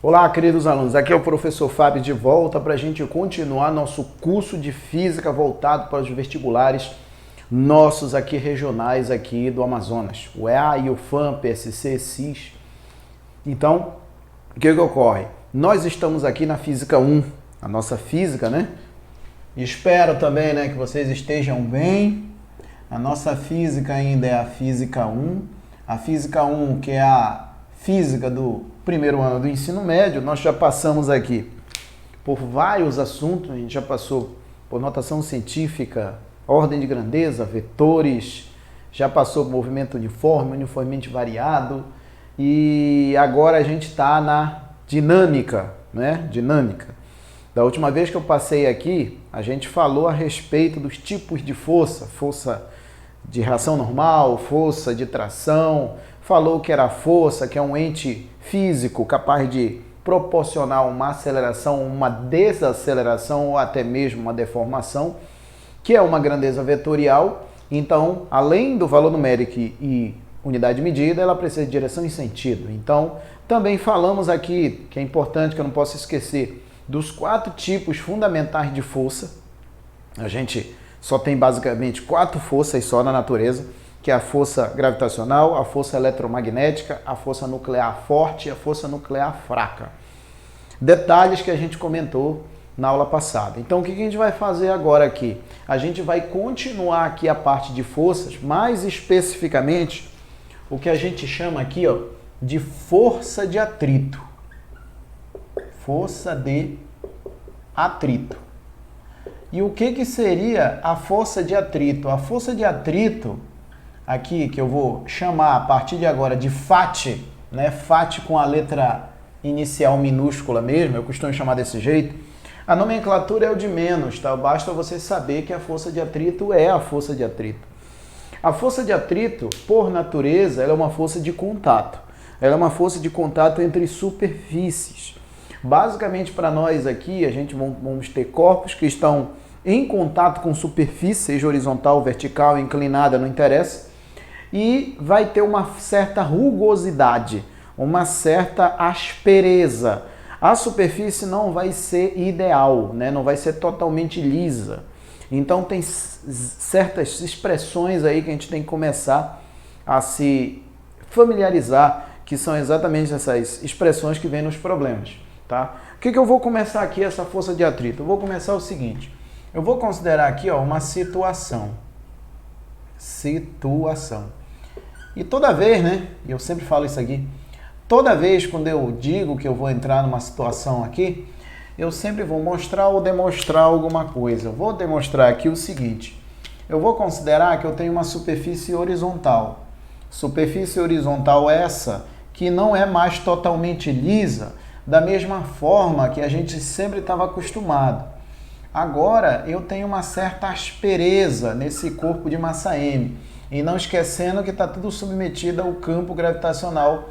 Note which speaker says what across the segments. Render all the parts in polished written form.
Speaker 1: Olá, queridos alunos, aqui é o professor Fábio de volta para a gente continuar nosso curso de Física voltado para os vestibulares nossos aqui regionais aqui do Amazonas, o EA, IUFAM, PSC, SIS. Então, o que ocorre? Nós estamos aqui na Física 1, a nossa Física, né? Espero também, né, que vocês estejam bem. A nossa Física ainda é a Física 1, a Física 1 que é a Física do primeiro ano do ensino médio. Nós já passamos aqui por vários assuntos, a gente já passou por notação científica, ordem de grandeza, vetores, já passou por movimento uniforme, uniformemente variado, e agora a gente está na dinâmica, né? Dinâmica. Da última vez que eu passei aqui, a gente falou a respeito dos tipos de força, força de reação normal, força de tração, falou que era a força, que é um ente físico capaz de proporcionar uma aceleração, uma desaceleração ou até mesmo uma deformação, que é uma grandeza vetorial. Então, além do valor numérico e unidade de medida, ela precisa de direção e sentido. Então, também falamos aqui, que é importante, que eu não posso esquecer, dos 4 tipos fundamentais de força. A gente só tem basicamente 4 forças só na natureza, que é a força gravitacional, a força eletromagnética, a força nuclear forte e a força nuclear fraca. Detalhes que a gente comentou na aula passada. Então, o que a gente vai fazer agora aqui? A gente vai continuar aqui a parte de forças, mais especificamente, o que a gente chama aqui, ó, de força de atrito. Força de atrito. E o que seria a força de atrito? A força de atrito, aqui que eu vou chamar a partir de agora de FAT, né? FAT com a letra inicial minúscula mesmo, eu costumo chamar desse jeito. A nomenclatura é o de menos, tá? Basta você saber que a força de atrito é a força de atrito. A força de atrito, por natureza, ela é uma força de contato. Ela é uma força de contato entre superfícies. Basicamente, para nós aqui, a gente vamos ter corpos que estão em contato com superfície, seja horizontal, vertical, inclinada, não interessa, e vai ter uma certa rugosidade, uma certa aspereza. A superfície não vai ser ideal, né? Não vai ser totalmente lisa. Então tem certas expressões aí que a gente tem que começar a se familiarizar, que são exatamente essas expressões que vêm nos problemas, tá? O que eu vou começar aqui, essa força de atrito? Eu vou começar o seguinte, eu vou considerar aqui, ó, uma situação. Situação. E toda vez, né, eu sempre falo isso aqui, toda vez quando eu digo que eu vou entrar numa situação aqui, eu sempre vou mostrar ou demonstrar alguma coisa. Eu vou demonstrar aqui o seguinte, eu vou considerar que eu tenho uma superfície horizontal. Superfície horizontal essa que não é mais totalmente lisa, da mesma forma que a gente sempre estava acostumado. Agora eu tenho uma certa aspereza nesse corpo de massa M. E não esquecendo que está tudo submetido ao campo gravitacional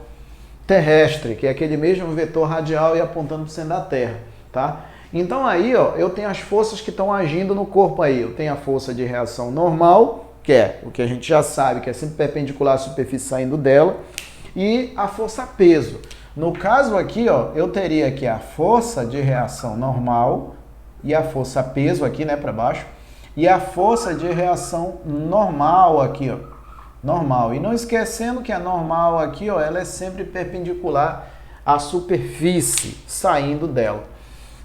Speaker 1: terrestre, que é aquele mesmo vetor radial e apontando para o centro da Terra, tá? Então aí, ó, eu tenho as forças que estão agindo no corpo aí. Eu tenho a força de reação normal, que é o que a gente já sabe, que é sempre perpendicular à superfície saindo dela, e a força peso. No caso aqui, ó, eu teria aqui a força de reação normal e a força peso aqui, né, para baixo, e a força de reação normal aqui, ó, normal. E não esquecendo que a normal aqui, ó, ela é sempre perpendicular à superfície saindo dela.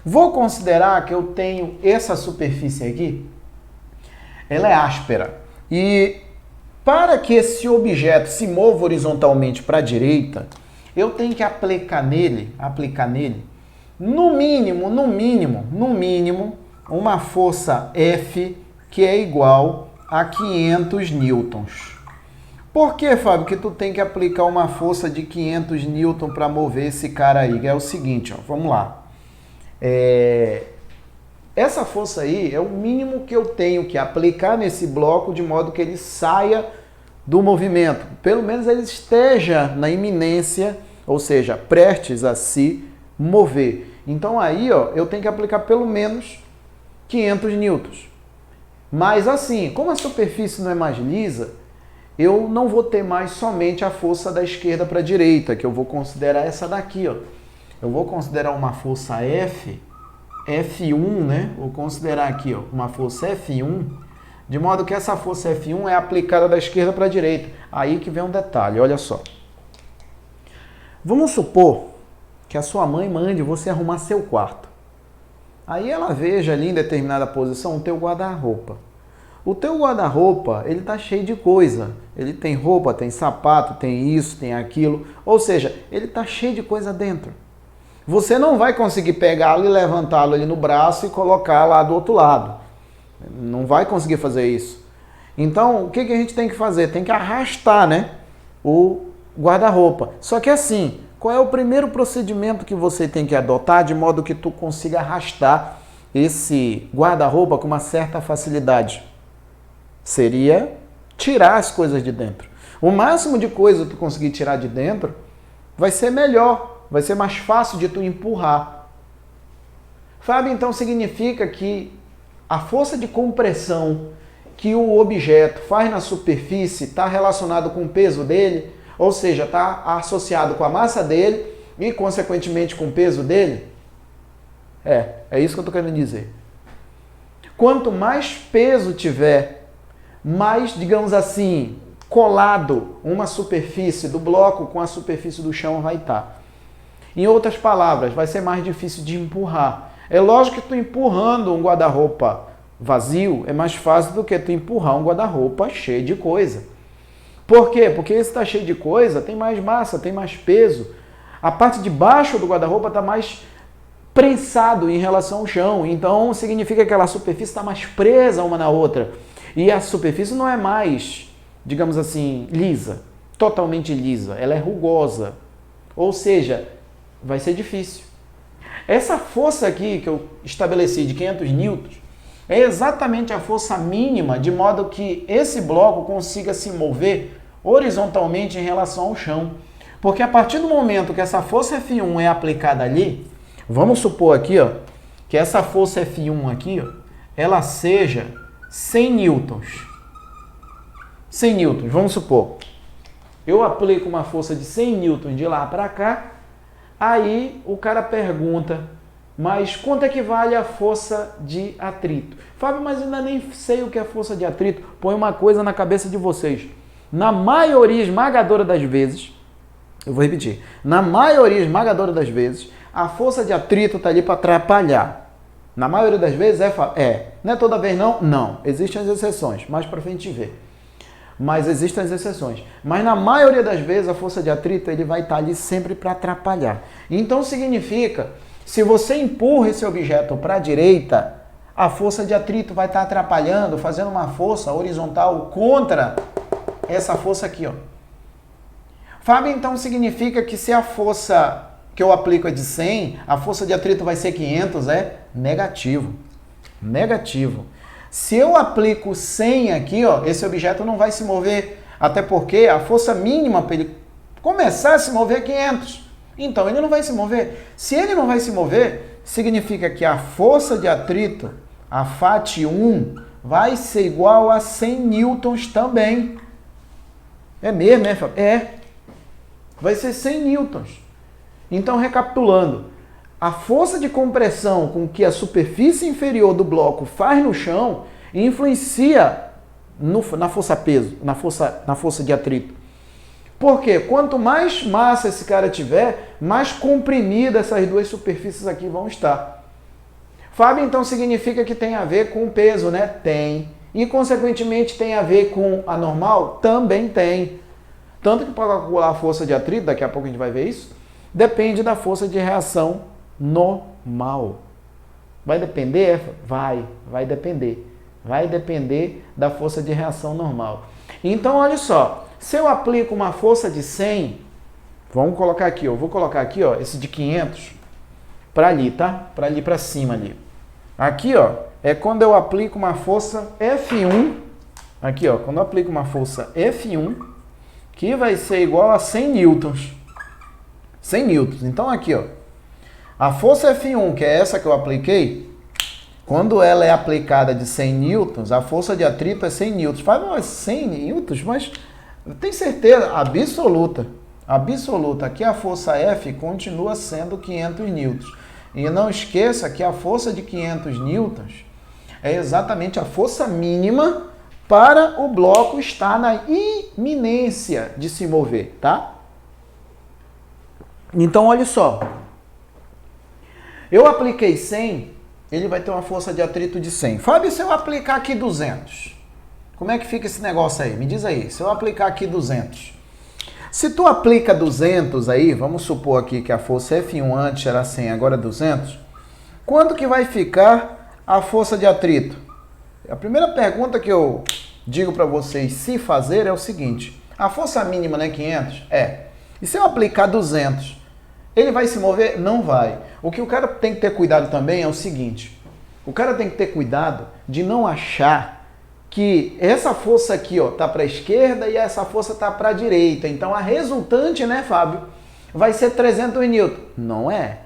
Speaker 1: Vou considerar que eu tenho essa superfície aqui, ela é áspera. E para que esse objeto se mova horizontalmente para a direita, eu tenho que aplicar nele, no mínimo, uma força F que é igual a 500 newtons. Por que, Fábio, que tu tem que aplicar uma força de 500 newtons para mover esse cara aí? É o seguinte, ó, vamos lá. Essa força aí é o mínimo que eu tenho que aplicar nesse bloco de modo que ele saia do movimento. Pelo menos ele esteja na iminência, ou seja, prestes a se mover. Então aí, ó, eu tenho que aplicar pelo menos 500 newtons. Mas assim, como a superfície não é mais lisa, eu não vou ter mais somente a força da esquerda para a direita, que eu vou considerar essa daqui, ó. eu vou considerar uma força F1, né? Vou considerar aqui, ó, uma força F1, de modo que essa força F1 é aplicada da esquerda para a direita. Aí que vem um detalhe, olha só. Vamos supor que a sua mãe mande você arrumar seu quarto. Aí ela veja ali em determinada posição o teu guarda-roupa. O teu guarda-roupa, ele tá cheio de coisa. Ele tem roupa, tem sapato, tem isso, tem aquilo. Ou seja, ele tá cheio de coisa dentro. Você não vai conseguir pegá-lo e levantá-lo ali no braço e colocar lá do outro lado. Não vai conseguir fazer isso. Então, o que a gente tem que fazer? Tem que arrastar, né, o guarda-roupa. Só que assim, qual é o primeiro procedimento que você tem que adotar de modo que tu consiga arrastar esse guarda-roupa com uma certa facilidade? Seria tirar as coisas de dentro. O máximo de coisa que tu conseguir tirar de dentro vai ser melhor, vai ser mais fácil de tu empurrar. Fábio, então significa que a força de compressão que o objeto faz na superfície está relacionado com o peso dele, ou seja, está associado com a massa dele e, consequentemente, com o peso dele? É isso que eu estou querendo dizer. Quanto mais peso tiver, mais, digamos assim, colado uma superfície do bloco com a superfície do chão vai estar. Em outras palavras, vai ser mais difícil de empurrar. É lógico que tu empurrando um guarda-roupa vazio é mais fácil do que tu empurrar um guarda-roupa cheio de coisa. Por quê? Porque esse está cheio de coisa, tem mais massa, tem mais peso. A parte de baixo do guarda-roupa está mais prensado em relação ao chão. Então significa que aquela superfície está mais presa uma na outra. E a superfície não é mais, digamos assim, lisa, totalmente lisa. Ela é rugosa. Ou seja, vai ser difícil. Essa força aqui que eu estabeleci de 500 newtons é exatamente a força mínima, de modo que esse bloco consiga se mover horizontalmente em relação ao chão. Porque a partir do momento que essa força F1 é aplicada ali, vamos supor aqui, ó, que essa força F1 aqui, ó, ela seja 100 newtons. 100 newtons, vamos supor. Eu aplico uma força de 100 newtons de lá para cá, aí o cara pergunta, mas quanto é que vale a força de atrito? Fábio, mas ainda nem sei o que é força de atrito. Põe uma coisa na cabeça de vocês. Na maioria esmagadora das vezes, eu vou repetir, na maioria esmagadora das vezes, a força de atrito está ali para atrapalhar. Na maioria das vezes não é toda vez não? Não, existem as exceções, mais para frente vê. Mas existem as exceções. Mas na maioria das vezes a força de atrito ele vai estar ali sempre para atrapalhar. Então significa, se você empurra esse objeto para a direita, a força de atrito vai estar atrapalhando, fazendo uma força horizontal contra essa força aqui, ó. Fábio, então significa que se a força que eu aplico é de 100, a força de atrito vai ser 500, é negativo. Negativo. Se eu aplico 100 aqui, ó, esse objeto não vai se mover, até porque a força mínima para ele começar a se mover é 500. Então ele não vai se mover. Se ele não vai se mover, significa que a força de atrito, a FAT1, vai ser igual a 100 newtons também. É mesmo, é, Fábio? É. Vai ser 100 newtons. Então, recapitulando, a força de compressão com que a superfície inferior do bloco faz no chão influencia na força peso, na força de atrito. Por quê? Quanto mais massa esse cara tiver, mais comprimida essas duas superfícies aqui vão estar. Fábio, então significa que tem a ver com o peso, né? Tem. E, consequentemente, tem a ver com a normal? Também tem. Tanto que para calcular a força de atrito, daqui a pouco a gente vai ver isso, depende da força de reação normal. Vai depender? Vai depender. Vai depender da força de reação normal. Então, olha só, se eu aplico uma força de 100, vamos colocar aqui, eu vou colocar aqui, ó, esse de 500 para ali, tá? Para ali para cima ali. Aqui, ó, é quando eu aplico uma força F1, aqui, ó, quando eu aplico uma força F1, que vai ser igual a 100 newtons. 100 newtons. Então aqui, ó, a força F1, que é essa que eu apliquei, quando ela é aplicada de 100 newtons, a força de atrito é 100 newtons. Faz 100 newtons, mas tem certeza absoluta. absoluta, que a força F continua sendo 500 newtons. E não esqueça que a força de 500 newtons é exatamente a força mínima para o bloco estar na iminência de se mover, tá? Então, olha só. Eu apliquei 100, ele vai ter uma força de atrito de 100. Fábio, se eu aplicar aqui 200, como é que fica esse negócio aí? Me diz aí, se eu aplicar aqui 200. Se tu aplica 200 aí, vamos supor aqui que a força F1 antes era 100, agora é 200, quanto que vai ficar a força de atrito? A primeira pergunta que eu digo para vocês se fazer é o seguinte, a força mínima não é 500? É. E se eu aplicar 200, ele vai se mover? Não vai. O que o cara tem que ter cuidado também é o seguinte, o cara tem que ter cuidado de não achar que essa força aqui, ó, tá para a esquerda e essa força tá para a direita. Então a resultante, né, Fábio, vai ser 300 newton. Não é.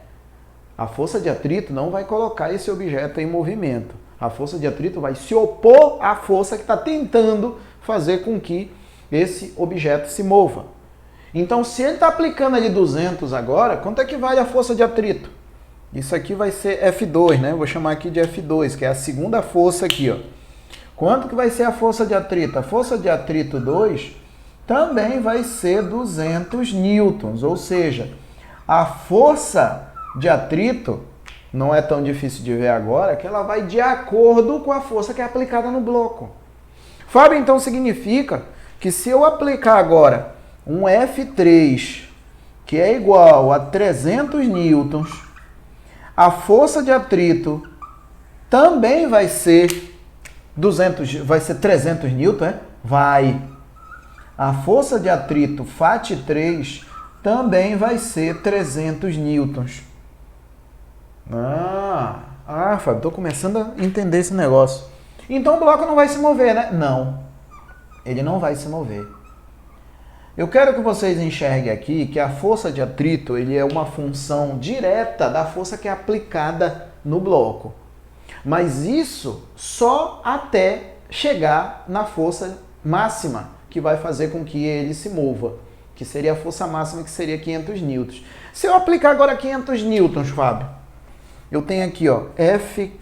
Speaker 1: A força de atrito não vai colocar esse objeto em movimento. A força de atrito vai se opor à força que está tentando fazer com que esse objeto se mova. Então, se ele está aplicando ali 200 agora, quanto é que vale a força de atrito? Isso aqui vai ser F2, né? Eu vou chamar aqui de F2, que é a segunda força aqui, ó. Quanto que vai ser a força de atrito? A força de atrito 2 também vai ser 200 newtons, ou seja, a força de atrito não é tão difícil de ver agora, que ela vai de acordo com a força que é aplicada no bloco. Fábio, então significa que se eu aplicar agora um F3, que é igual a 300 newtons, a força de atrito também vai ser 300 newton, é? Vai. A força de atrito FAT3 também vai ser 300 newtons. Fábio, estou começando a entender esse negócio. Então o bloco não vai se mover, né? Não, ele não vai se mover. Eu quero que vocês enxerguem aqui que a força de atrito ele é uma função direta da força que é aplicada no bloco. Mas isso só até chegar na força máxima que vai fazer com que ele se mova, que seria a força máxima, que seria 500 newtons. Se eu aplicar agora 500 newtons, Fábio, eu tenho aqui, ó, F5,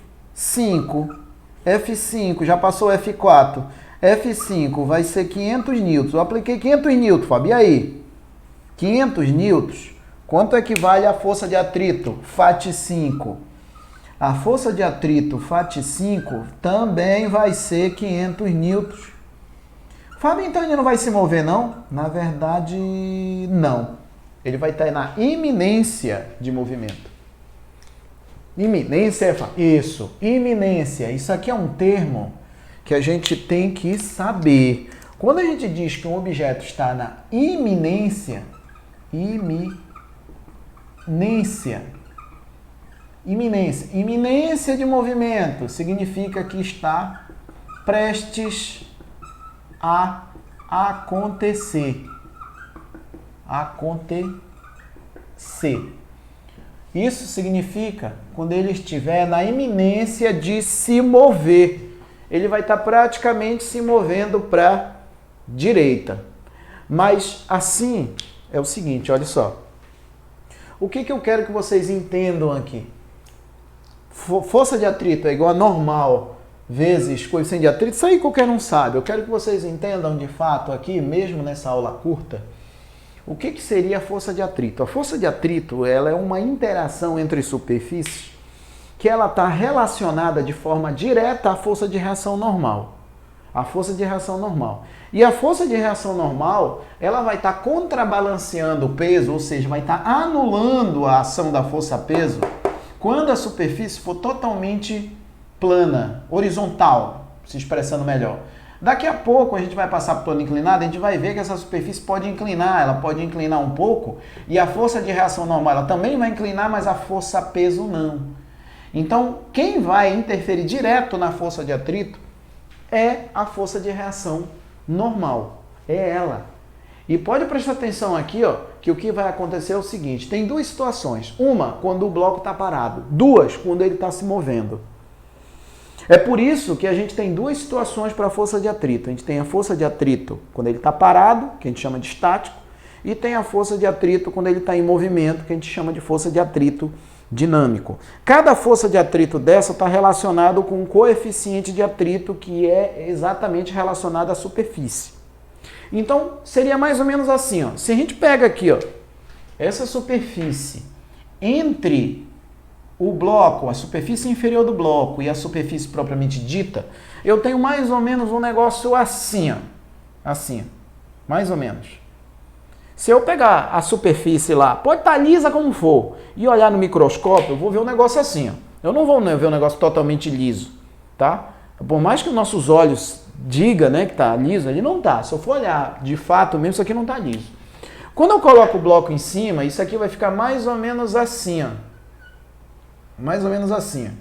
Speaker 1: já passou F4, F5 vai ser 500 newtons. Eu apliquei 500 newtons, Fábio, e aí? 500 newtons, quanto equivale a força de atrito? FAT5. A força de atrito FAT5 também vai ser 500 newtons. Fábio, então ele não vai se mover, não? Na verdade, não. Ele vai estar na iminência de movimento. Iminência, isso, iminência. Isso aqui é um termo que a gente tem que saber. Quando a gente diz que um objeto está na iminência, iminência de movimento significa que está prestes a acontecer. Isso significa quando ele estiver na iminência de se mover. Ele vai estar praticamente se movendo para a direita. Mas assim é o seguinte, olha só. O que eu quero que vocês entendam aqui? Força de atrito é igual a normal vezes coeficiente de atrito. Isso aí qualquer um sabe. Eu quero que vocês entendam de fato aqui, mesmo nessa aula curta, o que seria a força de atrito. A força de atrito ela é uma interação entre superfícies que ela está relacionada de forma direta à força de reação normal. A força de reação normal. E a força de reação normal, ela vai estar contrabalanceando o peso, ou seja, vai estar anulando a ação da força-peso quando a superfície for totalmente plana, horizontal, se expressando melhor. Daqui a pouco a gente vai passar por plano inclinado, a gente vai ver que essa superfície pode inclinar, ela pode inclinar um pouco, e a força de reação normal ela também vai inclinar, mas a força-peso não. Então, quem vai interferir direto na força de atrito é a força de reação normal, é ela. E pode prestar atenção aqui, ó, que o que vai acontecer é o seguinte, tem duas situações. Uma, quando o bloco está parado. Duas, quando ele está se movendo. É por isso que a gente tem duas situações para a força de atrito. A gente tem a força de atrito quando ele está parado, que a gente chama de estático, e tem a força de atrito quando ele está em movimento, que a gente chama de força de atrito dinâmico. Cada força de atrito dessa está relacionado com um coeficiente de atrito que é exatamente relacionado à superfície. Então, seria mais ou menos assim, ó. Se a gente pega aqui, ó, essa superfície entre o bloco, a superfície inferior do bloco e a superfície propriamente dita, eu tenho mais ou menos um negócio assim, ó. Assim, mais ou menos. Se eu pegar a superfície lá, pode estar lisa como for, e olhar no microscópio, eu vou ver um negócio assim, ó. Eu não vou ver um negócio totalmente liso, tá? Por mais que os nossos olhos digam, né, que está liso, ele não está. Se eu for olhar de fato mesmo, isso aqui não está liso. Quando eu coloco o bloco em cima, isso aqui vai ficar mais ou menos assim, ó. Mais ou menos assim, ó.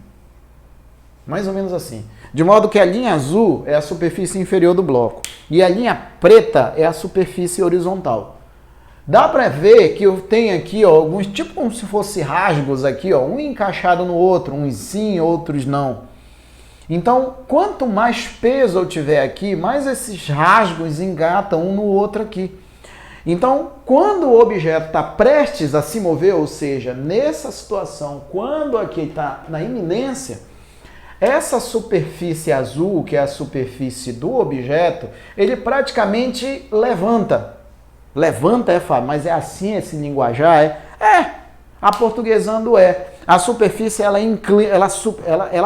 Speaker 1: Mais ou menos assim. De modo que a linha azul é a superfície inferior do bloco e a linha preta é a superfície horizontal. Dá para ver que eu tenho aqui, ó, alguns, tipo como se fosse rasgos aqui, ó, um encaixado no outro, uns sim, outros não. Então, quanto mais peso eu tiver aqui, mais esses rasgos engatam um no outro aqui. Então, quando o objeto está prestes a se mover, ou seja, nessa situação, quando aqui está na iminência, essa superfície azul, que é a superfície do objeto, ele praticamente levanta. Levanta, Fábio, mas é assim esse linguajar? Aportuguesando é. A superfície ela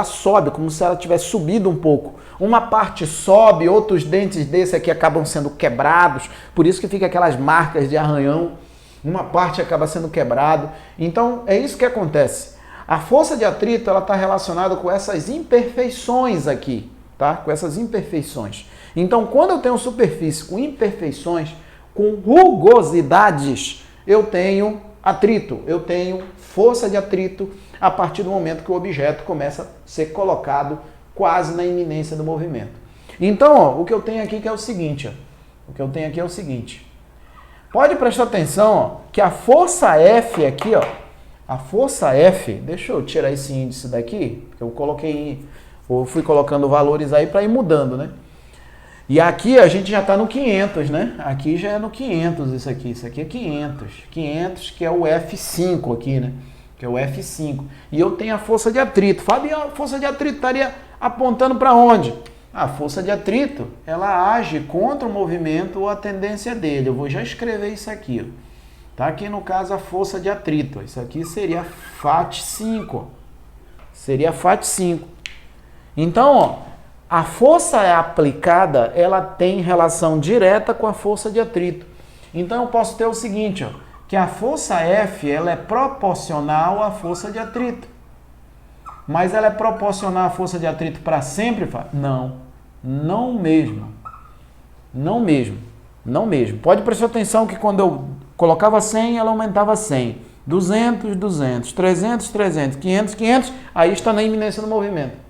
Speaker 1: sobe, como se ela tivesse subido um pouco. Uma parte sobe, outros dentes desse aqui acabam sendo quebrados, por isso que fica aquelas marcas de arranhão. Uma parte acaba sendo quebrado. Então, é isso que acontece. A força de atrito ela está relacionada com essas imperfeições aqui, tá? Com essas imperfeições. Então, quando eu tenho superfície com imperfeições, com rugosidades, eu tenho atrito, eu tenho força de atrito a partir do momento que o objeto começa a ser colocado quase na iminência do movimento. Então, ó, o que eu tenho aqui que é o seguinte, ó, o que eu tenho aqui é o seguinte. Pode prestar atenção, ó, que a força F aqui, ó, a força F, deixa eu tirar esse índice daqui, porque eu fui colocando valores aí para ir mudando, né? E aqui a gente já está no 500, né? Aqui já é no 500 isso aqui é 500. 500 que é o F5 aqui, né? Que é o F5. E eu tenho a força de atrito. Fábio, a força de atrito estaria apontando para onde? A força de atrito, ela age contra o movimento ou a tendência dele. Eu vou já escrever isso aqui, ó. Tá aqui no caso a força de atrito. Isso aqui seria FAT5. Seria FAT5. Então, ó, a força aplicada, ela tem relação direta com a força de atrito. Então eu posso ter o seguinte, ó, que a força F ela é proporcional à força de atrito. Mas ela é proporcional à força de atrito para sempre? Não, não mesmo. Não mesmo. Não mesmo. Pode prestar atenção que quando eu colocava 100, ela aumentava 100. 200, 200, 300, 300, 500, 500, aí está na iminência do movimento.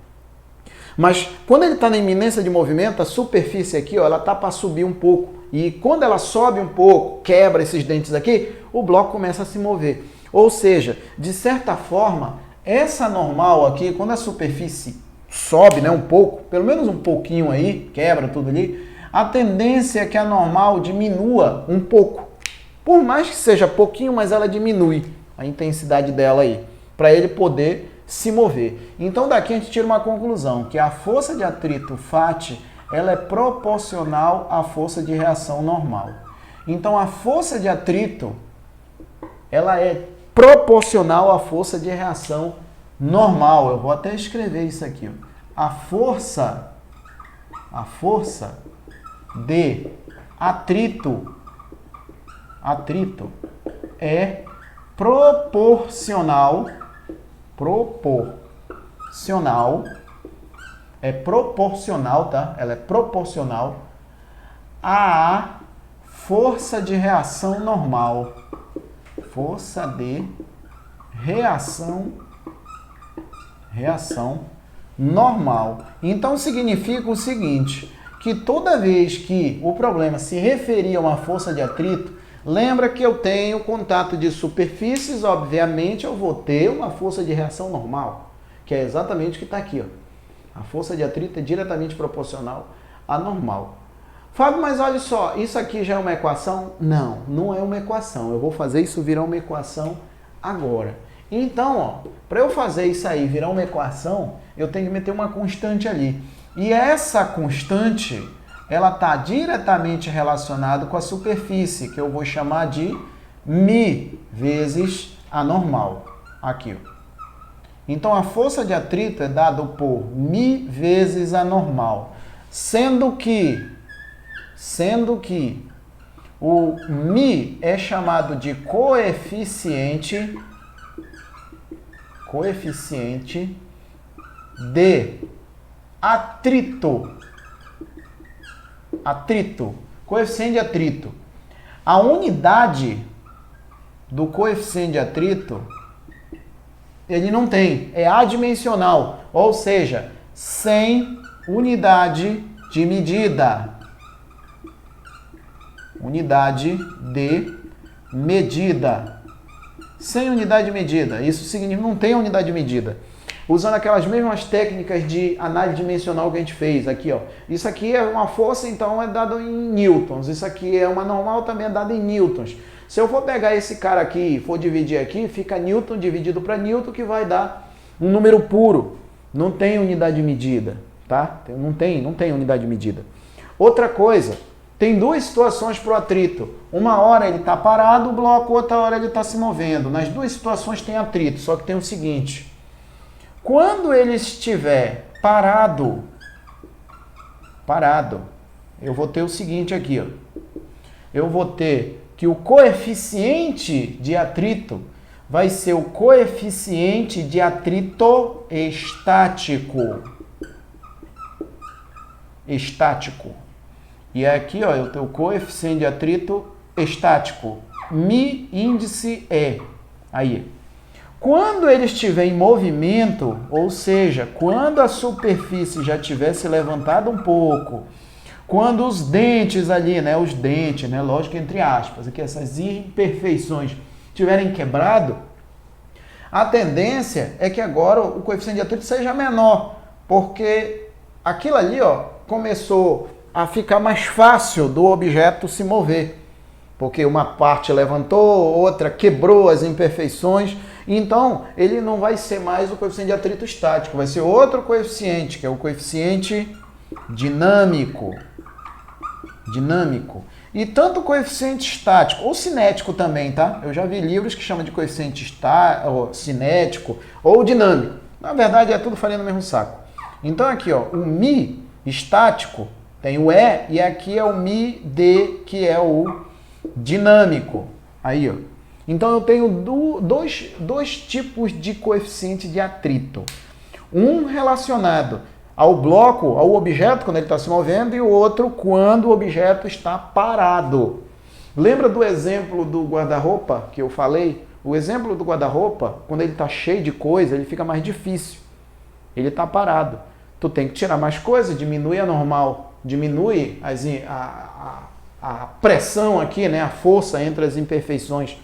Speaker 1: Mas quando ele está na iminência de movimento, a superfície aqui, ó, ela está para subir um pouco. E quando ela sobe um pouco, quebra esses dentes aqui, o bloco começa a se mover. Ou seja, de certa forma, essa normal aqui, quando a superfície sobe, né, um pouco, pelo menos um pouquinho aí, quebra tudo ali, a tendência é que a normal diminua um pouco. Por mais que seja pouquinho, mas ela diminui a intensidade dela aí, para ele poder se mover. Então daqui a gente tira uma conclusão, que a força de atrito FAT, ela é proporcional à força de reação normal. Então a força de atrito, ela é proporcional à força de reação normal. Eu vou até escrever isso aqui. Ó. A força de atrito é proporcional, tá? Ela é proporcional à força de reação normal. Força de reação normal. Então significa o seguinte, que toda vez que o problema se referir a uma força de atrito, lembra que eu tenho contato de superfícies, obviamente eu vou ter uma força de reação normal, que é exatamente o que está aqui, ó. A força de atrito é diretamente proporcional à normal. Fábio, mas olha só, isso aqui já é uma equação? Não, não é uma equação. Eu vou fazer isso virar uma equação agora. Então, ó, para eu fazer isso aí virar uma equação, eu tenho que meter uma constante ali. E essa constante, ela está diretamente relacionada com a superfície, que eu vou chamar de μ vezes a normal. Aqui, ó. Então, a força de atrito é dada por μ vezes a normal. Sendo que o μ é chamado de coeficiente de atrito. Coeficiente de atrito. A unidade do coeficiente de atrito, ele não tem, é adimensional, ou seja, sem unidade de medida. Unidade de medida. Sem unidade de medida. Isso significa que não tem unidade de medida. Usando aquelas mesmas técnicas de análise dimensional que a gente fez aqui, ó. Isso aqui é uma força, então é dado em newtons. Isso aqui é uma normal, também é dado em newtons. Se eu for pegar esse cara aqui e for dividir aqui, fica newton dividido para newton, que vai dar um número puro. Não tem unidade de medida, tá? Não tem unidade de medida. Outra coisa, tem duas situações para o atrito. Uma hora ele está parado, o bloco, outra hora ele está se movendo. Nas duas situações tem atrito, só que tem o seguinte. Quando ele estiver parado, eu vou ter o seguinte aqui, ó. Eu vou ter que o coeficiente de atrito vai ser o coeficiente de atrito estático. E aqui, ó, eu tenho o coeficiente de atrito estático. μ índice E. Aí. Quando ele estiver em movimento, ou seja, quando a superfície já tiver se levantado um pouco, quando os dentes ali, né, lógico, entre aspas, aqui essas imperfeições tiverem quebrado, a tendência é que agora o coeficiente de atrito seja menor, porque aquilo ali, ó, começou a ficar mais fácil do objeto se mover, porque uma parte levantou, outra quebrou as imperfeições, então ele não vai ser mais o coeficiente de atrito estático, vai ser outro coeficiente, que é o coeficiente dinâmico. E tanto o coeficiente estático, ou cinético também, tá? Eu já vi livros que chamam de coeficiente ou cinético ou dinâmico. Na verdade, é tudo farinha no mesmo saco. Então aqui, ó, o μ estático tem o E e aqui é o μd, que é o dinâmico. Aí, ó. Então eu tenho dois tipos de coeficiente de atrito. Um relacionado ao bloco, ao objeto quando ele está se movendo, e o outro quando o objeto está parado. Lembra do exemplo do guarda-roupa que eu falei? O exemplo do guarda-roupa, quando ele está cheio de coisa, ele fica mais difícil. Ele está parado. Tu tem que tirar mais coisa, diminui a normal, diminui a pressão aqui, né, a força entre as imperfeições.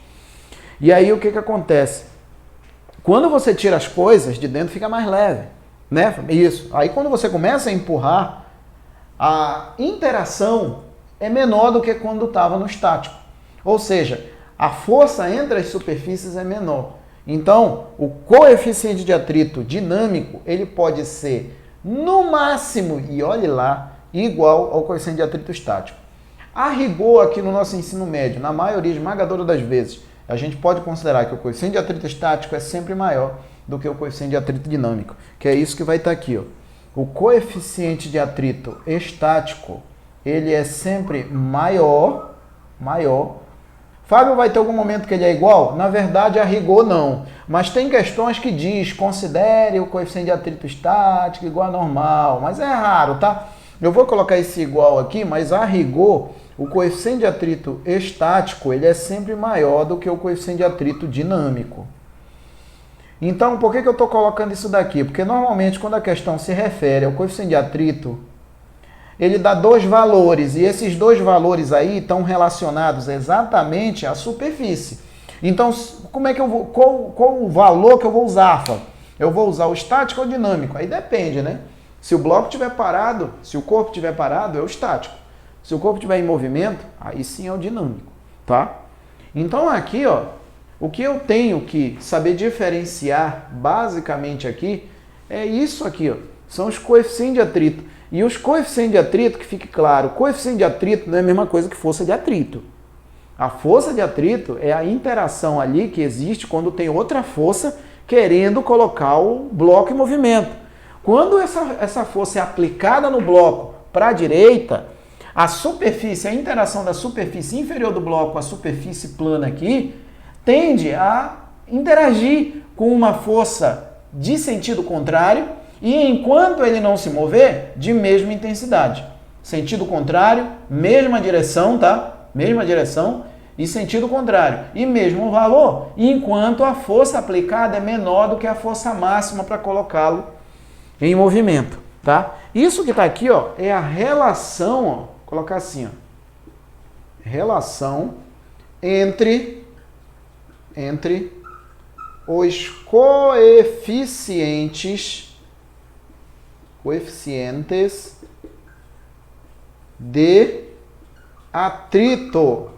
Speaker 1: E aí o que acontece? Quando você tira as coisas de dentro, fica mais leve, né? Isso. Aí quando você começa a empurrar, a interação é menor do que quando estava no estático. Ou seja, a força entre as superfícies é menor. Então, o coeficiente de atrito dinâmico, ele pode ser, no máximo, e olhe lá, igual ao coeficiente de atrito estático. A rigor, aqui no nosso ensino médio, na maioria esmagadora das vezes, a gente pode considerar que o coeficiente de atrito estático é sempre maior do que o coeficiente de atrito dinâmico, que é isso que vai estar aqui, ó. O coeficiente de atrito estático, ele é sempre maior. Fábio, vai ter algum momento que ele é igual? Na verdade, a rigor não. Mas tem questões que diz, considere o coeficiente de atrito estático igual a normal, mas é raro, tá? Eu vou colocar esse igual aqui, mas a rigor, o coeficiente de atrito estático, ele é sempre maior do que o coeficiente de atrito dinâmico. Então, por que eu estou colocando isso daqui? Porque normalmente, quando a questão se refere ao coeficiente de atrito, ele dá dois valores, e esses dois valores aí estão relacionados exatamente à superfície. Então, como é que eu vou, qual o valor que eu vou usar, Fábio? Eu vou usar o estático ou dinâmico? Aí depende, né? Se o bloco estiver parado, se o corpo estiver parado, é o estático. Se o corpo estiver em movimento, aí sim é o dinâmico, tá? Então aqui, ó, o que eu tenho que saber diferenciar basicamente aqui é isso aqui, ó, são os coeficientes de atrito. E os coeficientes de atrito, que fique claro, coeficiente de atrito não é a mesma coisa que força de atrito. A força de atrito é a interação ali que existe quando tem outra força querendo colocar o bloco em movimento. Quando essa força é aplicada no bloco para a direita, a superfície, a interação da superfície inferior do bloco com a superfície plana aqui, tende a interagir com uma força de sentido contrário e enquanto ele não se mover, de mesma intensidade. Sentido contrário, mesma direção, tá? Mesma direção e sentido contrário. E mesmo valor, enquanto a força aplicada é menor do que a força máxima para colocá-lo em movimento, tá? Isso que está aqui, ó, é a relação, ó, vou colocar assim, ó, relação entre os coeficientes de atrito.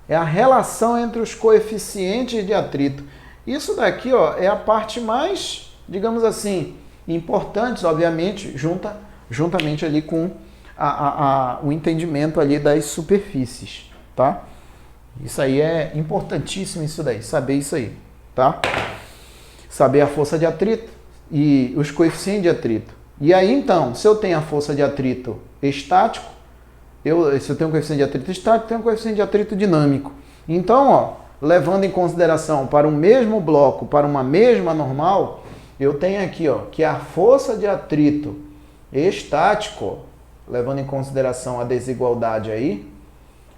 Speaker 1: É a relação entre os coeficientes de atrito. Isso daqui, ó, é a parte mais, digamos assim, importante, obviamente, juntamente ali com o entendimento ali das superfícies, tá? Isso aí é importantíssimo, isso daí, saber isso aí, tá? Saber a força de atrito e os coeficientes de atrito. E aí, então, se eu tenho a força de atrito estático, se eu tenho um coeficiente de atrito estático, tenho um coeficiente de atrito dinâmico. Então, ó, levando em consideração para um mesmo bloco, para uma mesma normal, eu tenho aqui, ó, que a força de atrito estático, levando em consideração a desigualdade aí,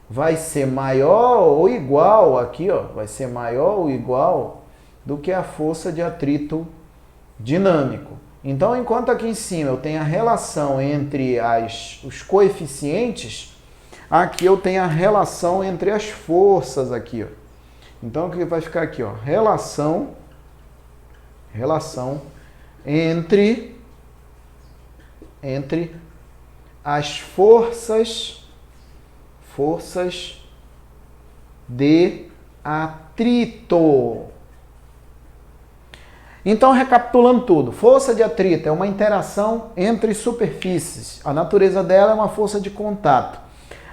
Speaker 1: vai ser maior ou igual, aqui, ó, vai ser maior ou igual do que a força de atrito dinâmico. Então, enquanto aqui em cima eu tenho a relação entre os coeficientes, aqui eu tenho a relação entre as forças aqui, ó. Então, o que vai ficar aqui, ó? Relação entre as forças de atrito. Então, recapitulando tudo, força de atrito é uma interação entre superfícies. A natureza dela é uma força de contato.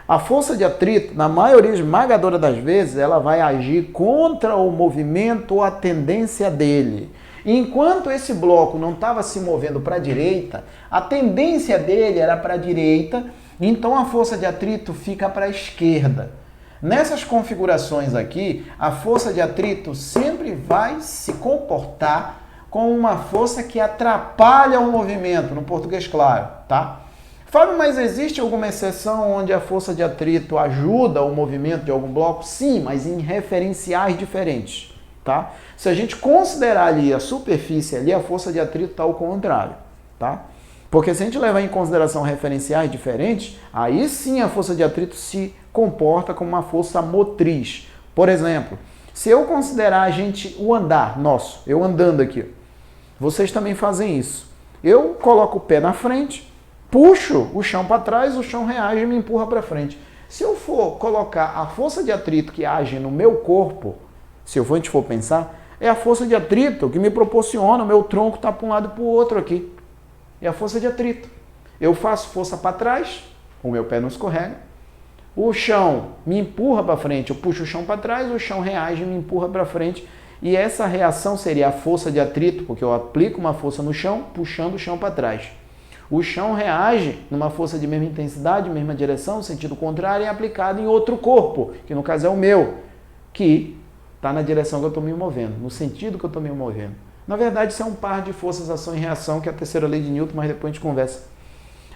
Speaker 1: A força de atrito, na maioria esmagadora das vezes, ela vai agir contra o movimento ou a tendência dele. Enquanto esse bloco não estava se movendo para a direita, a tendência dele era para a direita, então a força de atrito fica para a esquerda. Nessas configurações aqui, a força de atrito sempre vai se comportar como uma força que atrapalha o movimento, no português claro, tá? Fábio, mas existe alguma exceção onde a força de atrito ajuda o movimento de algum bloco? Sim, mas em referenciais diferentes, tá? Se a gente considerar ali a superfície ali, a força de atrito está ao contrário, tá? Porque se a gente levar em consideração referenciais diferentes, aí sim a força de atrito se comporta como uma força motriz. Por exemplo, se eu considerar o andar nosso, eu andando aqui, vocês também fazem isso. Eu coloco o pé na frente, puxo o chão para trás, o chão reage e me empurra para frente. Se eu for colocar a força de atrito que age no meu corpo, se a gente for pensar, é a força de atrito que me proporciona o meu tronco estar para um lado e para o outro aqui. É a força de atrito. Eu faço força para trás, o meu pé não escorrega. O chão me empurra para frente, eu puxo o chão para trás, o chão reage e me empurra para frente. E essa reação seria a força de atrito, porque eu aplico uma força no chão, puxando o chão para trás. O chão reage numa força de mesma intensidade, mesma direção, sentido contrário, e é aplicado em outro corpo, que no caso é o meu, que está na direção que eu estou me movendo, no sentido que eu estou me movendo. Na verdade, isso é um par de forças, ação e reação, que é a terceira lei de Newton, mas depois a gente conversa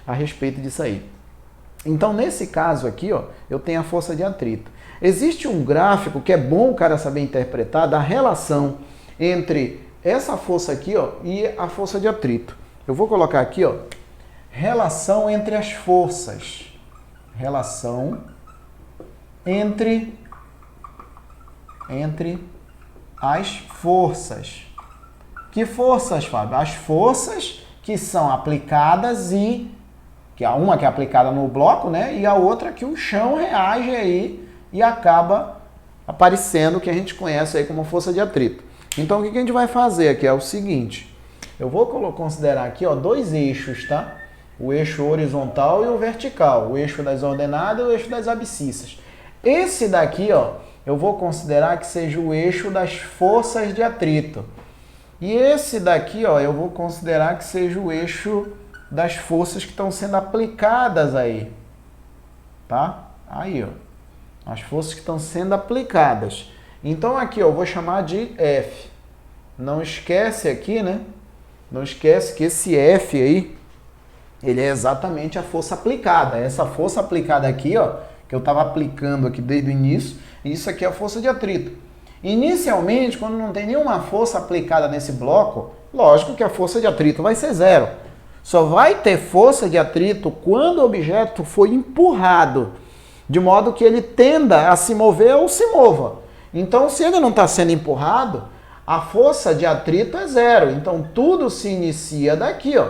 Speaker 1: a respeito disso aí. Então, nesse caso aqui, ó, eu tenho a força de atrito. Existe um gráfico que é bom o cara saber interpretar da relação entre essa força aqui, ó, e a força de atrito. Eu vou colocar aqui, ó, relação entre as forças. Relação entre as forças. Que forças, Fábio? As forças que são aplicadas e que a uma que é aplicada no bloco, né? E a outra que o chão reage aí e acaba aparecendo o que a gente conhece aí como força de atrito. Então o que a gente vai fazer aqui é o seguinte, eu vou considerar aqui, ó, dois eixos, tá? O eixo horizontal e o vertical, o eixo das ordenadas e o eixo das abscissas. Esse daqui, ó, eu vou considerar que seja o eixo das forças de atrito. E esse daqui, ó, eu vou considerar que seja o eixo das forças que estão sendo aplicadas aí, tá? Aí, ó, as forças que estão sendo aplicadas. Então aqui, ó, eu vou chamar de F. Não esquece aqui, né? Não esquece que esse F aí, ele é exatamente a força aplicada. Essa força aplicada aqui, ó, que eu estava aplicando aqui desde o início, isso aqui é a força de atrito. Inicialmente, quando não tem nenhuma força aplicada nesse bloco, lógico que a força de atrito vai ser zero. Só vai ter força de atrito quando o objeto foi empurrado, de modo que ele tenda a se mover ou se mova. Então, se ele não está sendo empurrado, a força de atrito é zero. Então, tudo se inicia daqui, ó.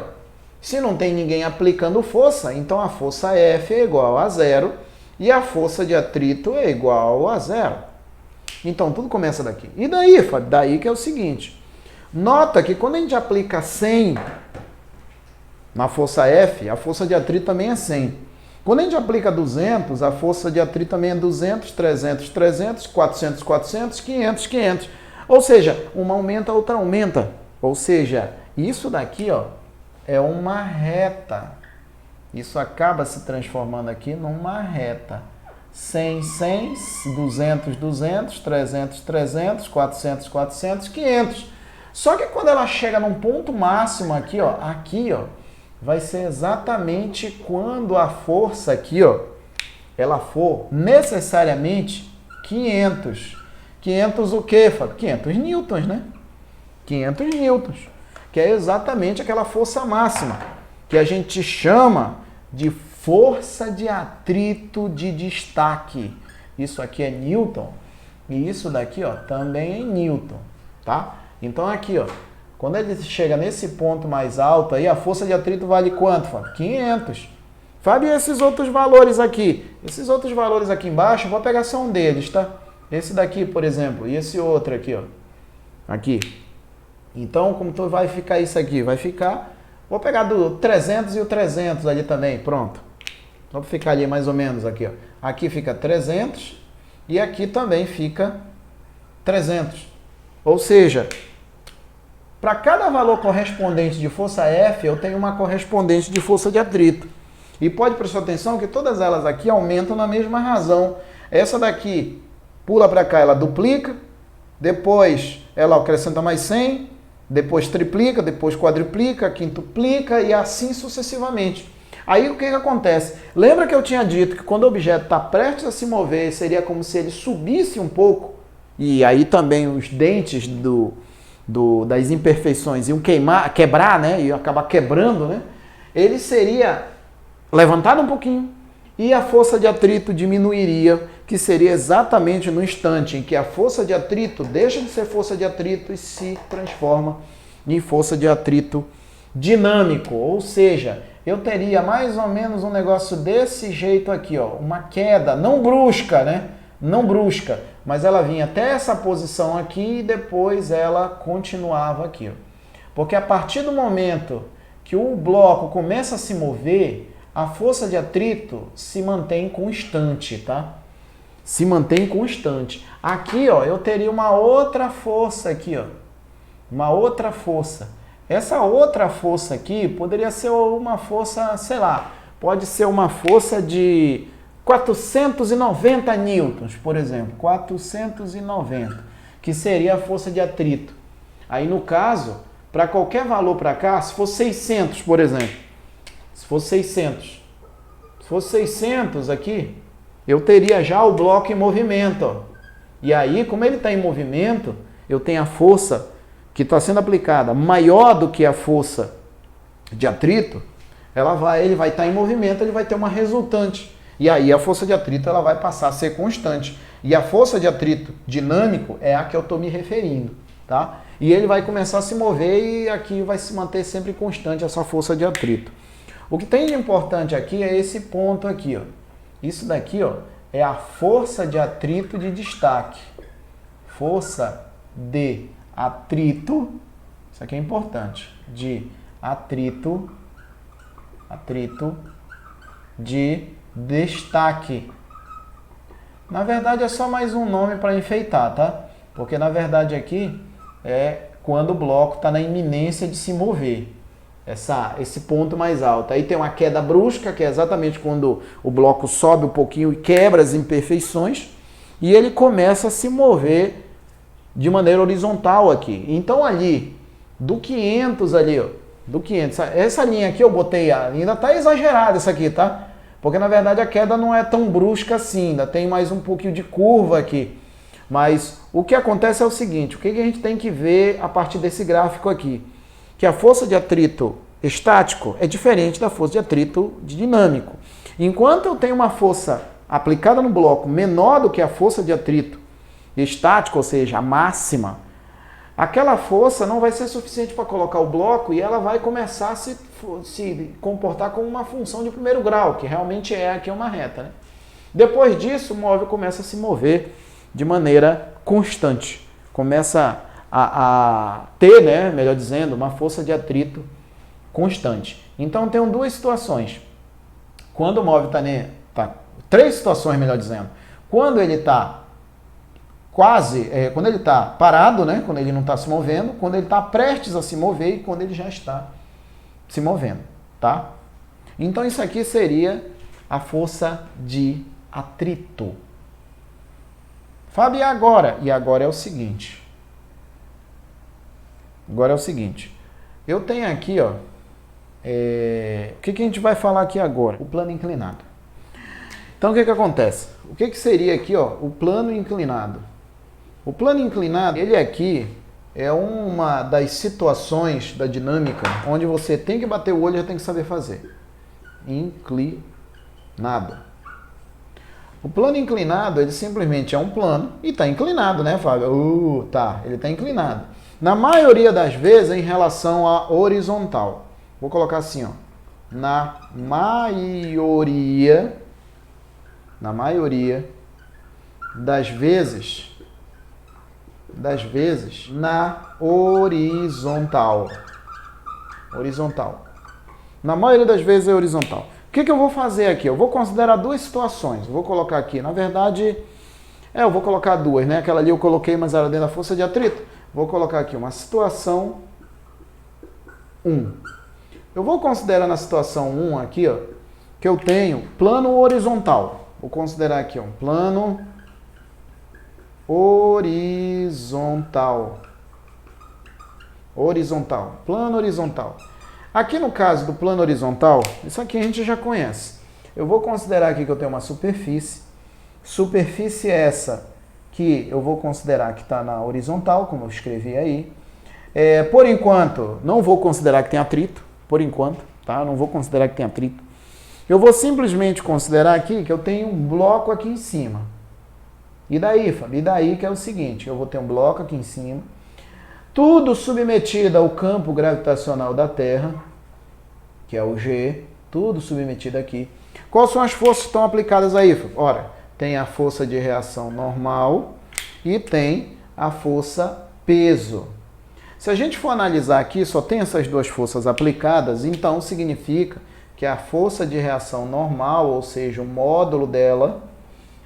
Speaker 1: Se não tem ninguém aplicando força, então a força F é igual a zero e a força de atrito é igual a zero. Então, tudo começa daqui. E daí, Fábio? Daí que é o seguinte. Nota que quando a gente aplica 100 na força F, a força de atrito também é 100. Quando a gente aplica 200, a força de atrito também é 200, 300, 300, 400, 400, 500, 500. Ou seja, uma aumenta, a outra aumenta. Ou seja, isso daqui, ó, é uma reta. Isso acaba se transformando aqui numa reta. 100, 100, 200, 200, 300, 300, 400, 400, 500. Só que quando ela chega num ponto máximo aqui, ó, vai ser exatamente quando a força aqui, ó, ela for necessariamente 500. 500 o quê, Fábio? 500 newtons, né? 500 newtons, que é exatamente aquela força máxima, que a gente chama de força de atrito de destaque. Isso aqui é newton, e isso daqui, ó, também é newton, tá? Então aqui, ó, quando ele chega nesse ponto mais alto, aí a força de atrito vale quanto, Fábio? 500. Fábio, e esses outros valores aqui? Esses outros valores aqui embaixo, eu vou pegar só um deles, tá? Esse daqui, por exemplo, e esse outro aqui, ó. Aqui. Então, como vai ficar isso aqui? Vai ficar... Vou pegar do 300 e o 300 ali também, pronto. Vou ficar ali mais ou menos aqui, ó. Aqui fica 300 e aqui também fica 300. Ou seja, para cada valor correspondente de força F, eu tenho uma correspondente de força de atrito. E pode prestar atenção que todas elas aqui aumentam na mesma razão. Essa daqui pula para cá, ela duplica, depois ela acrescenta mais 100, depois triplica, depois quadruplica, quintuplica e assim sucessivamente. Aí o que acontece? Lembra que eu tinha dito que quando o objeto está prestes a se mover, seria como se ele subisse um pouco, e aí também os dentes das imperfeições iam quebrar, né? Iam acabar quebrando, né? Ele seria levantado um pouquinho e a força de atrito diminuiria, que seria exatamente no instante em que a força de atrito deixa de ser força de atrito e se transforma em força de atrito dinâmico. Ou seja, eu teria mais ou menos um negócio desse jeito aqui, ó, uma queda, não brusca, né? Não brusca, mas ela vinha até essa posição aqui e depois ela continuava aqui, ó. Porque a partir do momento que o bloco começa a se mover, a força de atrito se mantém constante, tá? Se mantém constante. Aqui, ó, eu teria uma outra força aqui, ó. Uma outra força. Essa outra força aqui poderia ser uma força, sei lá, pode ser uma força de 490 newtons, por exemplo. 490, que seria a força de atrito. Aí, no caso, para qualquer valor para cá, se for 600, por exemplo, se fosse 600 aqui, eu teria já o bloco em movimento, ó. E aí, como ele está em movimento, eu tenho a força que está sendo aplicada maior do que a força de atrito, ele vai estar em movimento, ele vai ter uma resultante. E aí a força de atrito ela vai passar a ser constante. E a força de atrito dinâmico é a que eu estou me referindo, tá? E ele vai começar a se mover e aqui vai se manter sempre constante essa força de atrito. O que tem de importante aqui é esse ponto aqui, ó. Isso daqui, ó, é a força de atrito de destaque. Força de atrito, isso aqui é importante, de atrito de destaque. Na verdade é só mais um nome para enfeitar, tá? Porque na verdade aqui é quando o bloco está na iminência de se mover. Esse ponto mais alto. Aí tem uma queda brusca, que é exatamente quando o bloco sobe um pouquinho e quebra as imperfeições, e ele começa a se mover de maneira horizontal aqui. Então ali, do 500 ali, ó, do 500, essa linha aqui eu botei, ainda está exagerada essa aqui, tá? Porque na verdade a queda não é tão brusca assim, ainda tem mais um pouquinho de curva aqui. Mas o que acontece é o seguinte, o que a gente tem que ver a partir desse gráfico aqui? Que a força de atrito estático é diferente da força de atrito dinâmico. Enquanto eu tenho uma força aplicada no bloco menor do que a força de atrito estático, ou seja, a máxima, aquela força não vai ser suficiente para colocar o bloco e ela vai começar a se comportar como uma função de primeiro grau, que realmente é aqui uma reta, né? Depois disso, o móvel começa a se mover de maneira constante. Começa a ter, né, melhor dizendo, uma força de atrito constante. Então, tem duas situações. Quando o móvel está... três situações, melhor dizendo. Quando ele está quando ele está parado, né, quando ele não está se movendo, quando ele está prestes a se mover e quando ele já está se movendo, tá? Então, isso aqui seria a força de atrito. Fábio, e agora? E agora é o seguinte. Agora é o seguinte. Eu tenho aqui, ó, o que a gente vai falar aqui agora? O plano inclinado. Então, o que acontece? O que seria aqui, ó, o plano inclinado? O plano inclinado, ele aqui é uma das situações da dinâmica onde você tem que bater o olho e já tem que saber fazer. Inclinado. O plano inclinado, ele simplesmente é um plano e está inclinado, né, Fábio? Tá, ele está inclinado. Na maioria das vezes, em relação à horizontal. Vou colocar assim, ó. Na maioria das vezes, na horizontal. Na maioria das vezes é horizontal. O que eu vou fazer aqui? Eu vou considerar duas situações. Eu vou colocar aqui, na verdade, eu vou colocar duas, né? Aquela ali eu coloquei, mas era dentro da força de atrito. Vou colocar aqui uma situação 1. Eu vou considerar na situação 1 aqui, ó, que eu tenho plano horizontal. Vou considerar aqui, ó, um plano horizontal. Plano horizontal. Aqui no caso do plano horizontal, isso aqui a gente já conhece. Eu vou considerar aqui que eu tenho uma superfície. Superfície essa que eu vou considerar que está na horizontal, como eu escrevi aí. Por enquanto, não vou considerar que tem atrito. Por enquanto, tá? Não vou considerar que tem atrito. Eu vou simplesmente considerar aqui que eu tenho um bloco aqui em cima. E daí, Fábio? E daí que é o seguinte, eu vou ter um bloco aqui em cima, tudo submetido ao campo gravitacional da Terra, que é o G, tudo submetido aqui. Quais são as forças que estão aplicadas aí, Fábio? Ora, tem a força de reação normal e tem a força peso. Se a gente for analisar aqui, só tem essas duas forças aplicadas, então significa que a força de reação normal, ou seja, o módulo dela,